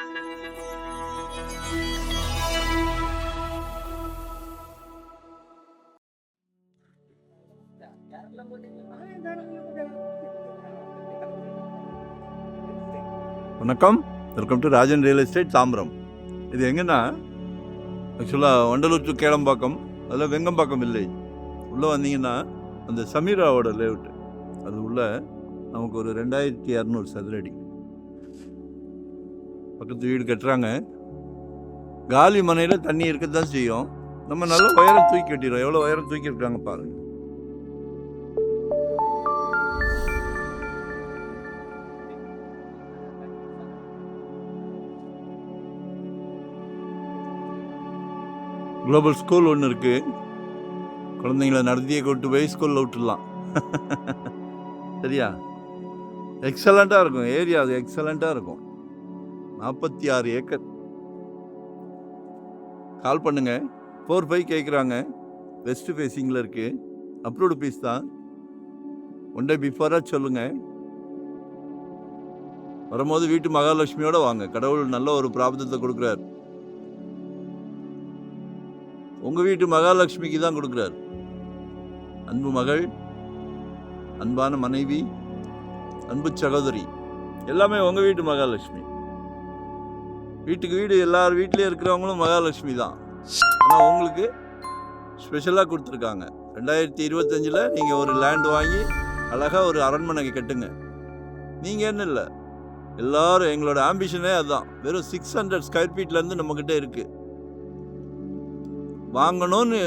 வணக்கம், welcome to Rajan real estate Tambaram. இது எங்கன்னா ஆக்சுவலாக வண்டலூர் டு கேளம்பாக்கம், அதில் வெங்கம்பாக்கம் வில்லேஜ் உள்ளே வந்தீங்கன்னா அந்த சமீராவோட லேஅவுட்டு, அது உள்ள நமக்கு ஒரு 2200 சதுரடி பக்கத்து வீடு கட்டுறாங்க. காலி மனையில் தண்ணி இருக்கத்தான் செய்யும். நம்ம நல்ல உயரம் தூக்கி கட்டிடுறோம். எவ்வளோ உயரம் தூக்கி இருக்காங்க பாருங்கள். குளோபல் ஸ்கூல் ஒன்று இருக்குது. குழந்தைங்கள நடத்தியே கொண்டு போய் ஸ்கூலில் விட்டுடலாம். சரியா? எக்ஸலண்ட்டாக இருக்கும் ஏரியா, அது எக்ஸலண்ட்டாக இருக்கும். 46 ஏக்கர். கால் பண்ணுங்க. 45 கேட்குறாங்க. வெஸ்ட் ஃபேஸிங்கில் இருக்குது. அப்ரூவ்டு பீஸ் தான். ஒன் டே பிஃபோராக சொல்லுங்கள். வரும்போது வீட்டு மகாலட்சுமியோடு வாங்க. கடவுள் நல்ல ஒரு பிராப்தத்தை கொடுக்குறாரு. உங்கள் வீட்டு மகாலட்சுமிக்கு தான் கொடுக்குறாரு. அன்பு மகள், அன்பான மனைவி, அன்பு சகோதரி, எல்லாமே உங்கள் வீட்டு மகாலட்சுமி. வீட்டுக்கு வீடு எல்லார் வீட்லேயும் இருக்கிறவங்களும் மகாலட்சுமி தான். ஆனால் உங்களுக்கு ஸ்பெஷலாக கொடுத்துருக்காங்க. 2025 நீங்கள் ஒரு லேண்ட் வாங்கி அழகாக ஒரு அரண்மனை கட்டுங்க. நீங்கள் என்ன இல்லை, எல்லோரும் எங்களோட ஆம்பிஷனே அதுதான். வெறும் 600 ஸ்கொயர் ஃபீட்லேருந்து நம்மக்கிட்ட இருக்குது. வாங்கணும்னு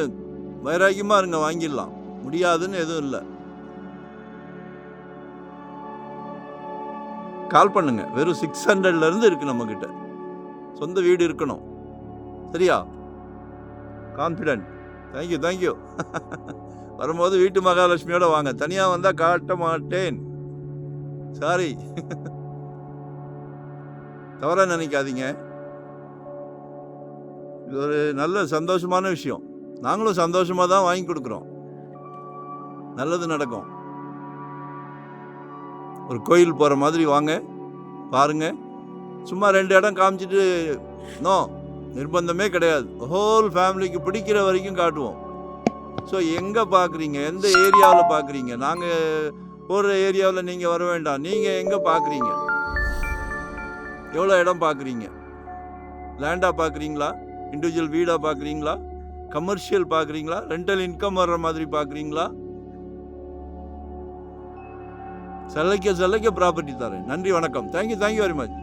வைராக்கியமாக இருங்க, வாங்கிடலாம். முடியாதுன்னு எதுவும் இல்லை. கால் பண்ணுங்க. வெறும் 600லேருந்து இருக்குது நம்மக்கிட்ட. சொந்த வீடு இருக்கணும். சரியா? கான்ஃபிடென்ட். Thank you thank you. வரும்போது வீட்டு மகாலட்சுமியோட வாங்க. தனியாக வந்தால் காட்ட மாட்டேன். சாரி, தவறாக நினைக்காதீங்க. இது ஒரு நல்ல சந்தோஷமான விஷயம். நாங்களும் சந்தோஷமாக தான் வாங்கி கொடுக்குறோம். நல்லது நடக்கும். ஒரு கோயில் போகிற மாதிரி வாங்க, பாருங்க. சும்மா 2 இடம் காமிச்சிட்டு நோ, நிர்பந்தமே கிடையாது. ஹோல் ஃபேமிலிக்கு பிடிக்கிற வரைக்கும் காட்டுவோம். ஸோ எங்கே பார்க்குறீங்க, எந்த ஏரியாவில் பார்க்குறீங்க, நாங்கள் போகிற ஏரியாவில் நீங்கள் வர வேண்டாம். நீங்கள் எங்கே பார்க்குறீங்க, எவ்வளோ இடம் பார்க்குறீங்க, லேண்டாக பார்க்குறீங்களா, இண்டிவிஜுவல் வீடாக பார்க்குறீங்களா, கமர்ஷியல் பார்க்குறீங்களா, ரெண்டல் இன்கம் வர்ற மாதிரி பார்க்குறீங்களா? சல்லைக்க ப்ராப்பர்ட்டி தரேன். நன்றி, வணக்கம். Thank you very much.